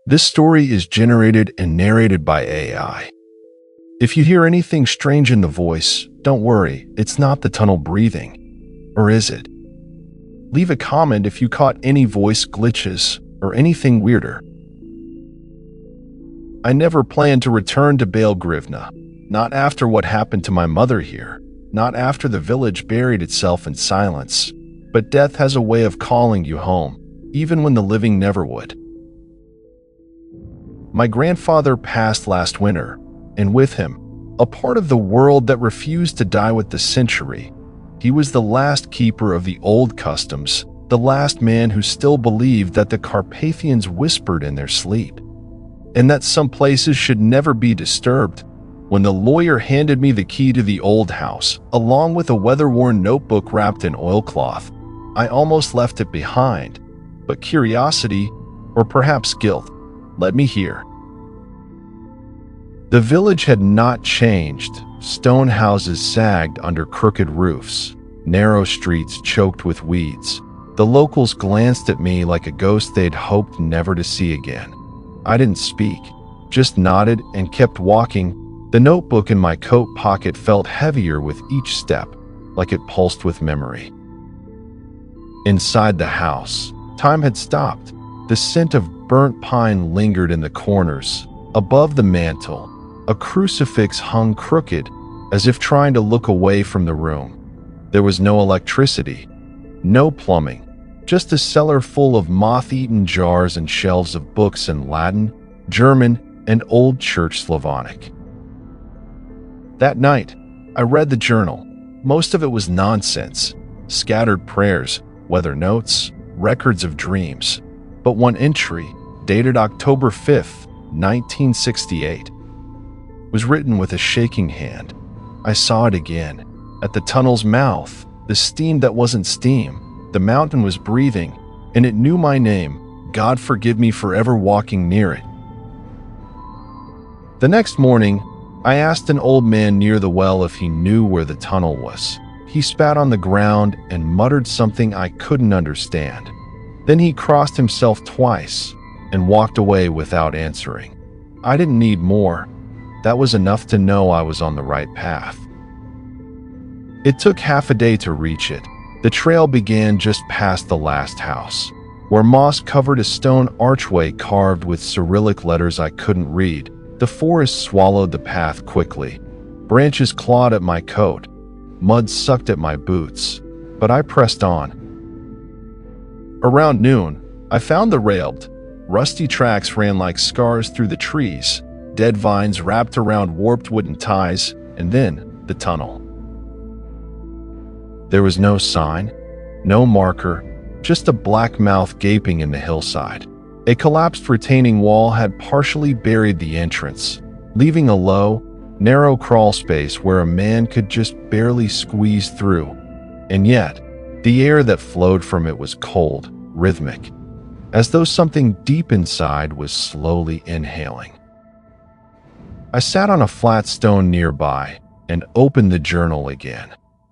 This story is generated and narrated by AI. If you hear anything strange in the voice, don't worry, it's not the tunnel breathing. Or is it? Leave a comment if you caught any voice glitches or anything weirder. I never planned to return to Belgrivna, not after what happened to my mother here, not after the village buried itself in silence, but death has a way of calling you home, even when the living never would. My grandfather passed last winter, and with him, a part of the world that refused to die with the century. He was the last keeper of the old customs, the last man who still believed that the Carpathians whispered in their sleep, and that some places should never be disturbed. When the lawyer handed me the key to the old house, along with a weather-worn notebook wrapped in oilcloth, I almost left it behind, but curiosity, or perhaps guilt, led me here. The village had not changed. Stone houses sagged under crooked roofs, narrow streets choked with weeds. The locals glanced at me like a ghost they'd hoped never to see again. I didn't speak, just nodded and kept walking. The notebook in my coat pocket felt heavier with each step, like it pulsed with memory. Inside the house, time had stopped. The scent of burnt pine lingered in the corners. Above the mantel, a crucifix hung crooked, as if trying to look away from the room. There was no electricity, no plumbing, just a cellar full of moth-eaten jars and shelves of books in Latin, German, and Old Church Slavonic. That night, I read the journal. Most of it was nonsense, scattered prayers, weather notes, records of dreams. But one entry, dated October 5th, 1968, was written with a shaking hand. I saw it again. At the tunnel's mouth, the steam that wasn't steam. The mountain was breathing, and it knew my name. God forgive me for ever walking near it. The next morning, I asked an old man near the well if he knew where the tunnel was. He spat on the ground and muttered something I couldn't understand. Then he crossed himself twice and walked away without answering. I didn't need more. That was enough to know I was on the right path. It took half a day to reach it. The trail began just past the last house, where moss covered a stone archway carved with Cyrillic letters I couldn't read. The forest swallowed the path quickly. Branches clawed at my coat. Mud sucked at my boots. But I pressed on. Around noon, I found the railed, rusty tracks ran like scars through the trees, dead vines wrapped around warped wooden ties, and then the tunnel. There was no sign, no marker, just a black mouth gaping in the hillside. A collapsed retaining wall had partially buried the entrance, leaving a low, narrow crawl space where a man could just barely squeeze through. And yet, the air that flowed from it was cold, rhythmic, as though something deep inside was slowly inhaling. I sat on a flat stone nearby and opened the journal again.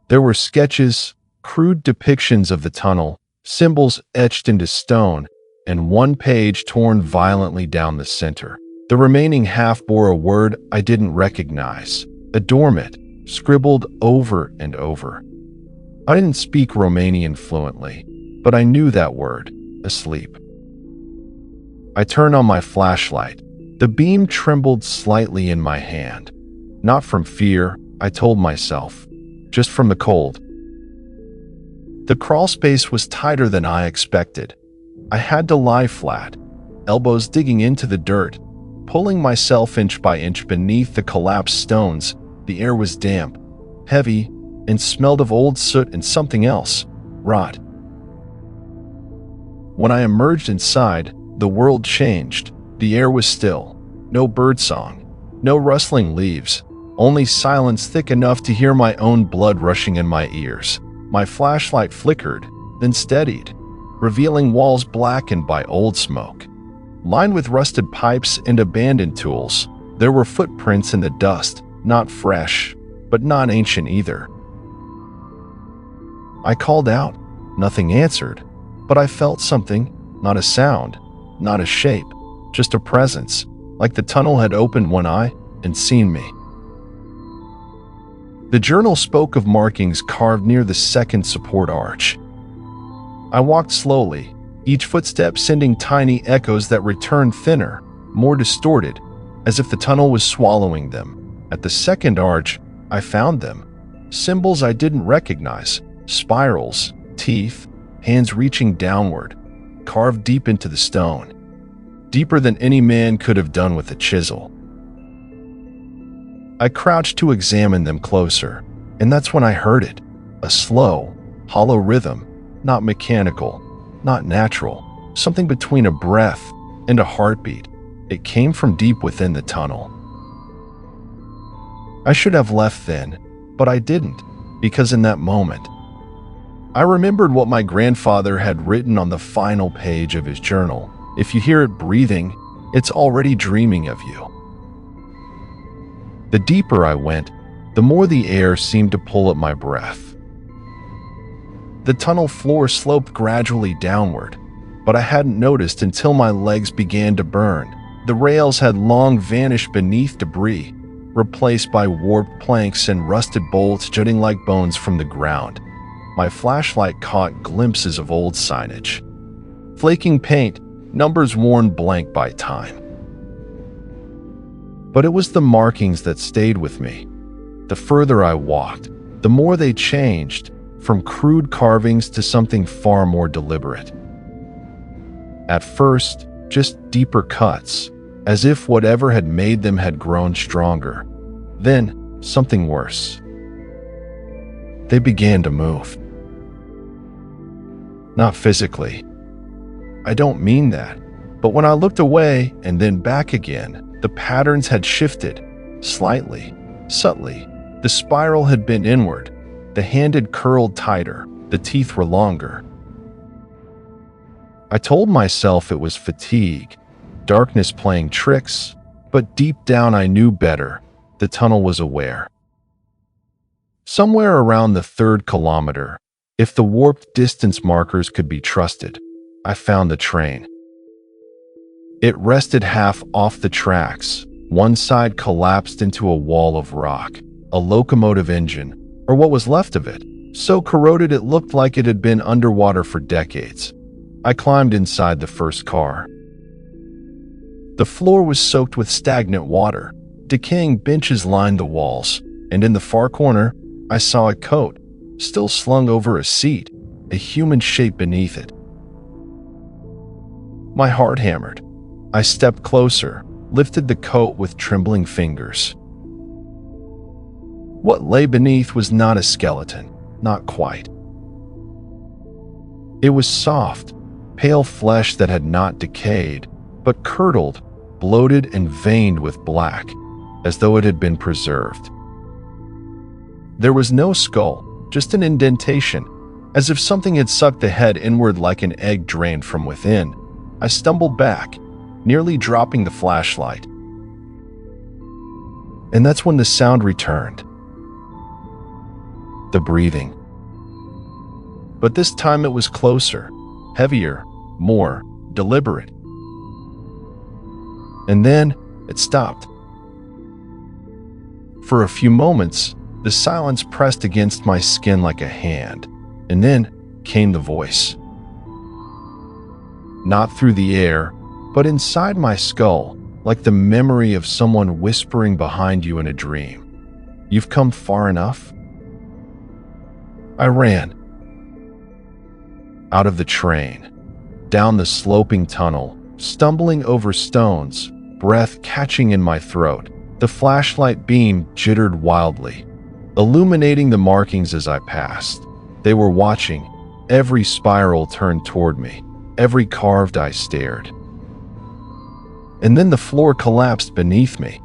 There were sketches, crude depictions of the tunnel, symbols etched into stone, and one page torn violently down the center. The remaining half bore a word I didn't recognize, adormit, scribbled over and over. I didn't speak Romanian fluently, but I knew that word, asleep. I turned on my flashlight. The beam trembled slightly in my hand. Not from fear, I told myself, just from the cold. The crawl space was tighter than I expected. I had to lie flat, elbows digging into the dirt, pulling myself inch by inch beneath the collapsed stones. The air was damp, heavy, and smelled of old soot and something else, rot. When I emerged inside, the world changed. The air was still. No birdsong, no rustling leaves, only silence thick enough to hear my own blood rushing in my ears. My flashlight flickered, then steadied, revealing walls blackened by old smoke. Lined with rusted pipes and abandoned tools, there were footprints in the dust, not fresh, but not ancient either. I called out. Nothing answered, but I felt something, not a sound, not a shape, just a presence, like the tunnel had opened one eye and seen me. The journal spoke of markings carved near the second support arch. I walked slowly, each footstep sending tiny echoes that returned thinner, more distorted, as if the tunnel was swallowing them. At the second arch, I found them. Symbols I didn't recognize, spirals, teeth, hands reaching downward, carved deep into the stone, deeper than any man could have done with a chisel. I crouched to examine them closer, and that's when I heard it, a slow, hollow rhythm, not mechanical, not natural, something between a breath and a heartbeat. It came from deep within the tunnel. I should have left then, but I didn't, because in that moment, I remembered what my grandfather had written on the final page of his journal. If you hear it breathing, it's already dreaming of you. The deeper I went, the more the air seemed to pull at my breath. The tunnel floor sloped gradually downward, but I hadn't noticed until my legs began to burn. The rails had long vanished beneath debris, replaced by warped planks and rusted bolts jutting like bones from the ground. My flashlight caught glimpses of old signage. Flaking paint, numbers worn blank by time. But it was the markings that stayed with me. The further I walked, the more they changed, from crude carvings to something far more deliberate. At first, just deeper cuts, as if whatever had made them had grown stronger. Then, something worse. They began to move. Not physically. I don't mean that, but when I looked away and then back again, the patterns had shifted, slightly, subtly. The spiral had bent inward, the hand had curled tighter, the teeth were longer. I told myself it was fatigue, darkness playing tricks, but deep down I knew better. The tunnel was aware. Somewhere around the 3rd kilometer, if the warped distance markers could be trusted, I found the train. It rested half off the tracks. One side collapsed into a wall of rock, a locomotive engine, or what was left of it, so corroded it looked like it had been underwater for decades. I climbed inside the first car. The floor was soaked with stagnant water. Decaying benches lined the walls, and in the far corner, I saw a coat, still slung over a seat, a human shape beneath it. My heart hammered. I stepped closer, lifted the coat with trembling fingers. What lay beneath was not a skeleton, not quite. It was soft, pale flesh that had not decayed, but curdled, bloated and veined with black, as though it had been preserved. There was no skull, just an indentation, as if something had sucked the head inward like an egg drained from within. I stumbled back, nearly dropping the flashlight. And that's when the sound returned. The breathing. But this time it was closer, heavier, more deliberate. And then it stopped. For a few moments, the silence pressed against my skin like a hand, and then came the voice. Not through the air, but inside my skull, like the memory of someone whispering behind you in a dream. You've come far enough? I ran. Out of the train, down the sloping tunnel, stumbling over stones, breath catching in my throat. The flashlight beam jittered wildly, illuminating the markings as I passed. They were watching. Every spiral turned toward me. Every carved eye stared. And then the floor collapsed beneath me.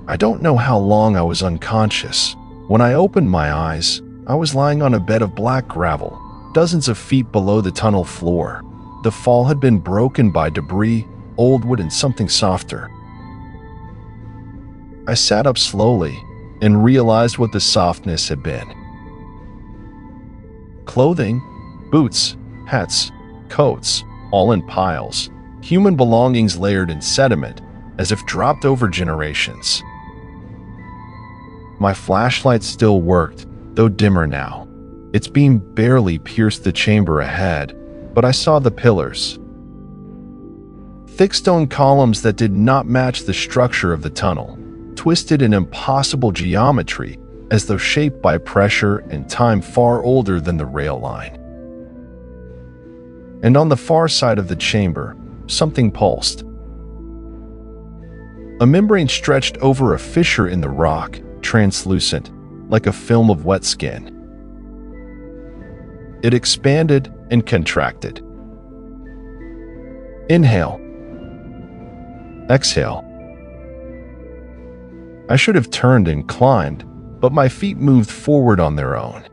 I don't know how long I was unconscious. When I opened my eyes, I was lying on a bed of black gravel, dozens of feet below the tunnel floor. The fall had been broken by debris, old wood, and something softer. I sat up slowly and realized what the softness had been. Clothing, boots, hats, coats, all in piles, human belongings layered in sediment, as if dropped over generations. My flashlight still worked, though dimmer now. Its beam barely pierced the chamber ahead, but I saw the pillars. Thick stone columns that did not match the structure of the tunnel, twisted in impossible geometry as though shaped by pressure and time far older than the rail line. And on the far side of the chamber, something pulsed. A membrane stretched over a fissure in the rock, translucent, like a film of wet skin. It expanded and contracted. Inhale. Exhale. I should have turned and climbed, but my feet moved forward on their own.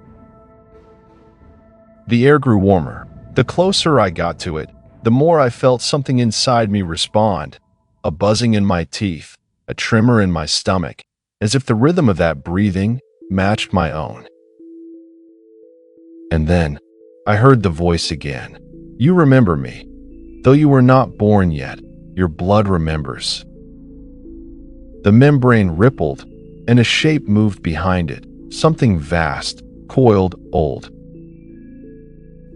The air grew warmer. The closer I got to it, the more I felt something inside me respond, a buzzing in my teeth, a tremor in my stomach, as if the rhythm of that breathing matched my own. And then I heard the voice again. You remember me. Though you were not born yet, your blood remembers. The membrane rippled, and a shape moved behind it, something vast, coiled, old.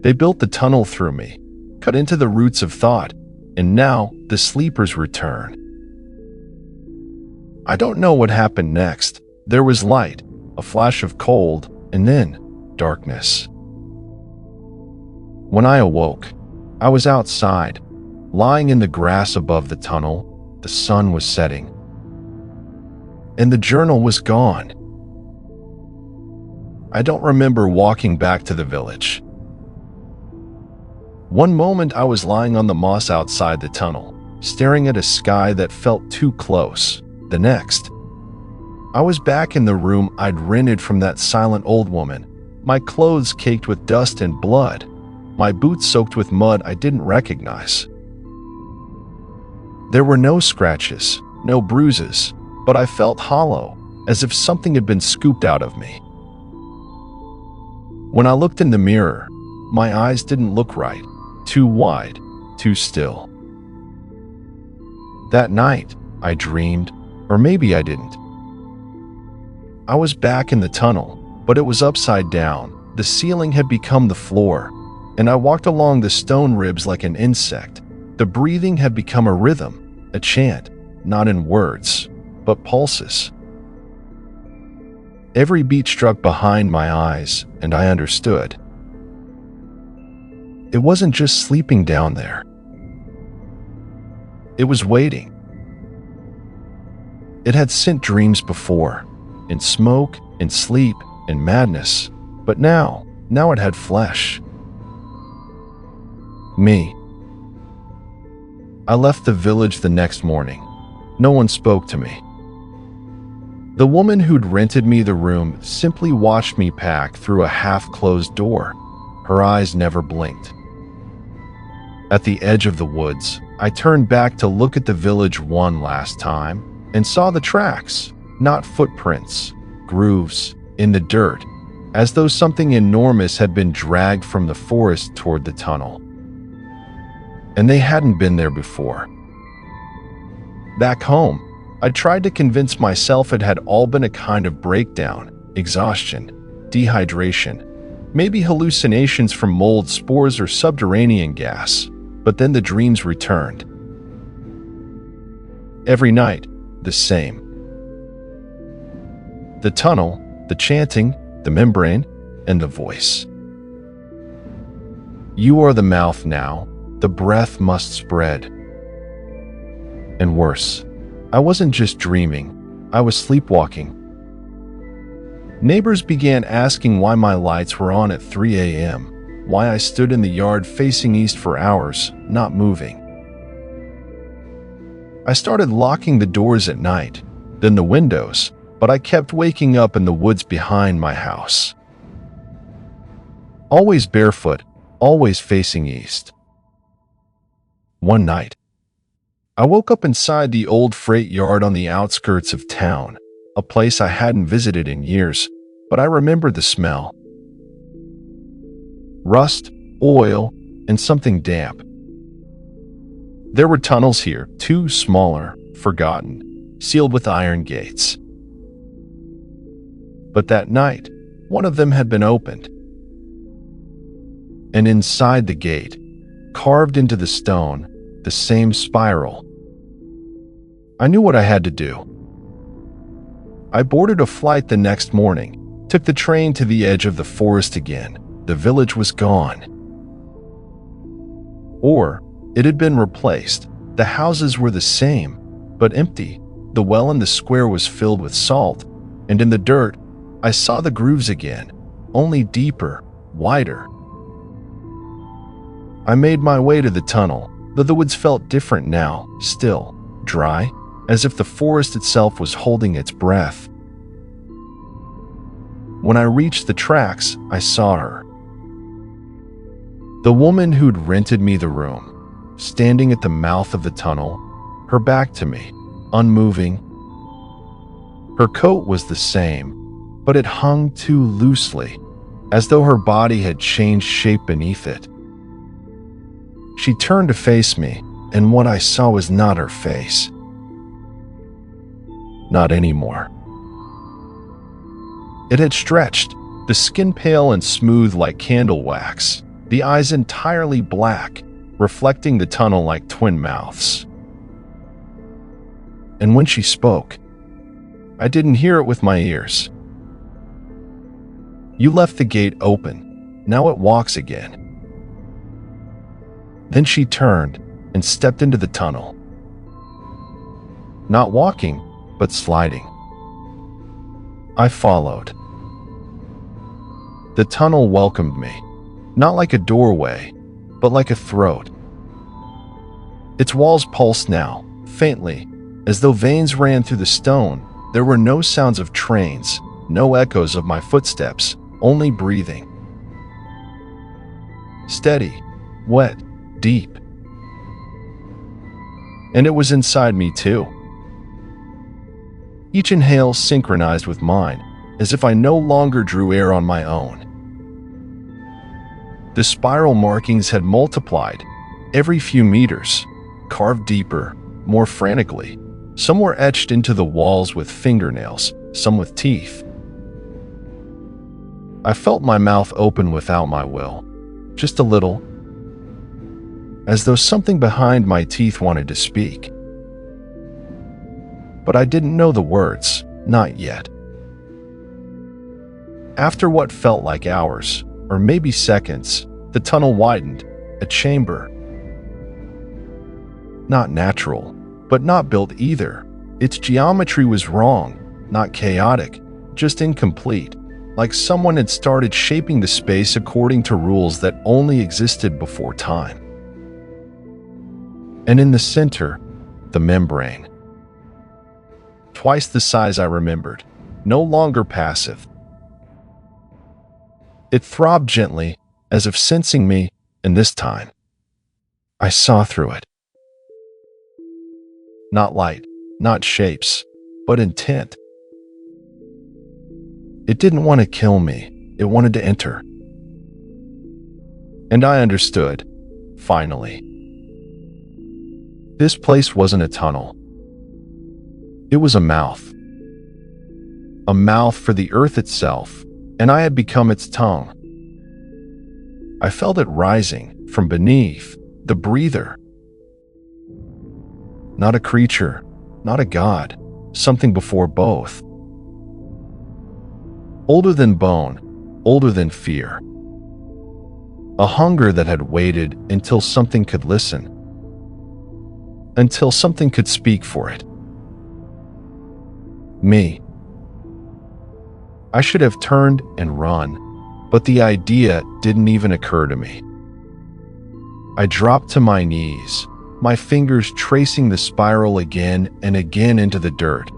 They built the tunnel through me, cut into the roots of thought, and now the sleepers return. I don't know what happened next. There was light, a flash of cold, and then darkness. When I awoke, I was outside, lying in the grass above the tunnel. The sun was setting, and the journal was gone. I don't remember walking back to the village. One moment I was lying on the moss outside the tunnel, staring at a sky that felt too close. The next, I was back in the room I'd rented from that silent old woman, my clothes caked with dust and blood, my boots soaked with mud I didn't recognize. There were no scratches, no bruises, but I felt hollow, as if something had been scooped out of me. When I looked in the mirror, my eyes didn't look right, too wide, too still. That night, I dreamed, or maybe I didn't. I was back in the tunnel, but it was upside down. The ceiling had become the floor, and I walked along the stone ribs like an insect. The breathing had become a rhythm, a chant, not in words, but pulses. Every beat struck behind my eyes, and I understood. It wasn't just sleeping down there. It was waiting. It had sent dreams before, in smoke, in sleep, in madness, but now it had flesh. Me. I left the village the next morning. No one spoke to me. The woman who'd rented me the room simply watched me pack through a half-closed door. Her eyes never blinked. At the edge of the woods, I turned back to look at the village one last time and saw the tracks, not footprints, grooves in the dirt, as though something enormous had been dragged from the forest toward the tunnel. And they hadn't been there before. Back home, I tried to convince myself it had all been a kind of breakdown, exhaustion, dehydration, maybe hallucinations from mold spores or subterranean gas, but then the dreams returned. Every night, the same. The tunnel, the chanting, the membrane, and the voice. You are the mouth now, the breath must spread. And worse, I wasn't just dreaming, I was sleepwalking. Neighbors began asking why my lights were on at 3 a.m., why I stood in the yard facing east for hours, not moving. I started locking the doors at night, then the windows, but I kept waking up in the woods behind my house. Always barefoot, always facing east. One night, I woke up inside the old freight yard on the outskirts of town, a place I hadn't visited in years, but I remembered the smell. Rust, oil, and something damp. There were tunnels here, two smaller, forgotten, sealed with iron gates. But that night, one of them had been opened. And inside the gate, carved into the stone, the same spiral. I knew what I had to do. I boarded a flight the next morning, took the train to the edge of the forest again. The village was gone. Or it had been replaced. The houses were the same, but empty. The well in the square was filled with salt, and in the dirt, I saw the grooves again, only deeper, wider. I made my way to the tunnel, though the woods felt different now, still, dry, as if the forest itself was holding its breath. When I reached the tracks, I saw her. The woman who'd rented me the room, standing at the mouth of the tunnel, her back to me, unmoving. Her coat was the same, but it hung too loosely, as though her body had changed shape beneath it. She turned to face me, and what I saw was not her face. Not anymore. It had stretched, the skin pale and smooth like candle wax, the eyes entirely black, reflecting the tunnel like twin mouths. And when she spoke, I didn't hear it with my ears. You left the gate open. Now it walks again. Then she turned and stepped into the tunnel. Not walking, but sliding. I followed. The tunnel welcomed me, not like a doorway, but like a throat. Its walls pulsed now, faintly, as though veins ran through the stone. There were no sounds of trains, no echoes of my footsteps, only breathing. Steady, wet, deep. And it was inside me too. Each inhale synchronized with mine, as if I no longer drew air on my own. The spiral markings had multiplied, every few meters, carved deeper, more frantically. Some were etched into the walls with fingernails, some with teeth. I felt my mouth open without my will, just a little, as though something behind my teeth wanted to speak. But I didn't know the words, not yet. After what felt like hours, or maybe seconds, the tunnel widened, a chamber. Not natural, but not built either. Its geometry was wrong, not chaotic, just incomplete, like someone had started shaping the space according to rules that only existed before time. And in the center, the membrane. Twice the size I remembered, no longer passive. It throbbed gently, as if sensing me, and this time, I saw through it. Not light, not shapes, but intent. It didn't want to kill me, it wanted to enter. And I understood, finally. This place wasn't a tunnel. It was a mouth for the earth itself, and I had become its tongue. I felt it rising from beneath, the breather. Not a creature, not a god, something before both. Older than bone, older than fear. A hunger that had waited until something could listen, until something could speak for it. Me. I should have turned and run, but the idea didn't even occur to me. I dropped to my knees, my fingers tracing the spiral again and again into the dirt.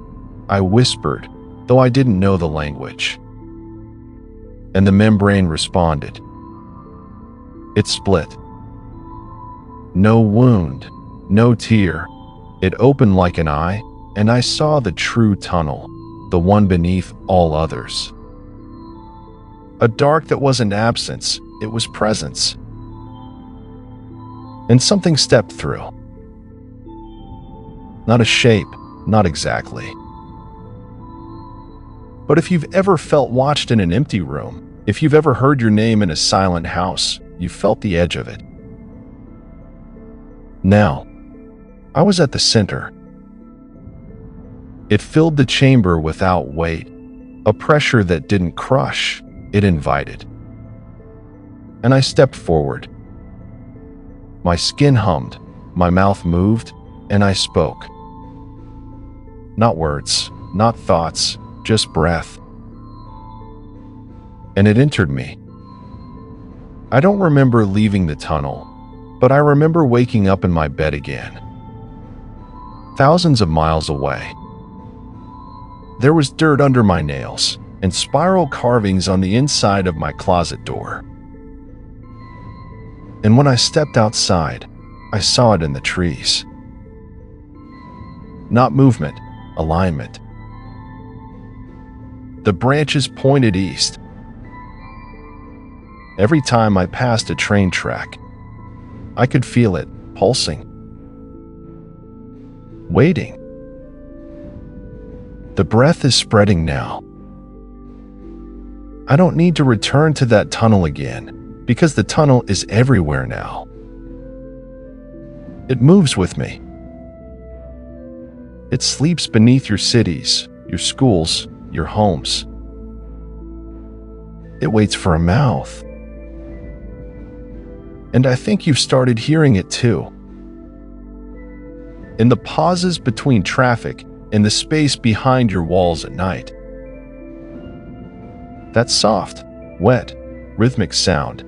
I whispered, though I didn't know the language. And the membrane responded. It split. No wound, no tear. It opened like an eye, and I saw the true tunnel, the one beneath all others. A dark that wasn't absence, it was presence. And something stepped through. Not a shape, not exactly. But if you've ever felt watched in an empty room, if you've ever heard your name in a silent house, you've felt the edge of it. Now, I was at the center. It filled the chamber without weight, a pressure that didn't crush, it invited. And I stepped forward. My skin hummed, my mouth moved, and I spoke. Not words, not thoughts, just breath. And it entered me. I don't remember leaving the tunnel, but I remember waking up in my bed again. Thousands of miles away. There was dirt under my nails and spiral carvings on the inside of my closet door. And when I stepped outside, I saw it in the trees. Not movement, alignment. The branches pointed east. Every time I passed a train track, I could feel it pulsing, waiting. The breath is spreading now. I don't need to return to that tunnel again, because the tunnel is everywhere now. It moves with me. It sleeps beneath your cities, your schools, your homes. It waits for a mouth. And I think you've started hearing it too. In the pauses between traffic, in the space behind your walls at night. That soft, wet, rhythmic sound.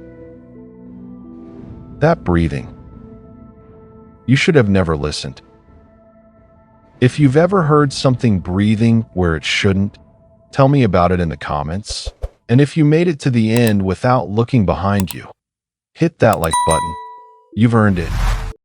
That breathing. You should have never listened. If you've ever heard something breathing where it shouldn't, tell me about it in the comments. And if you made it to the end without looking behind you, hit that like button. You've earned it.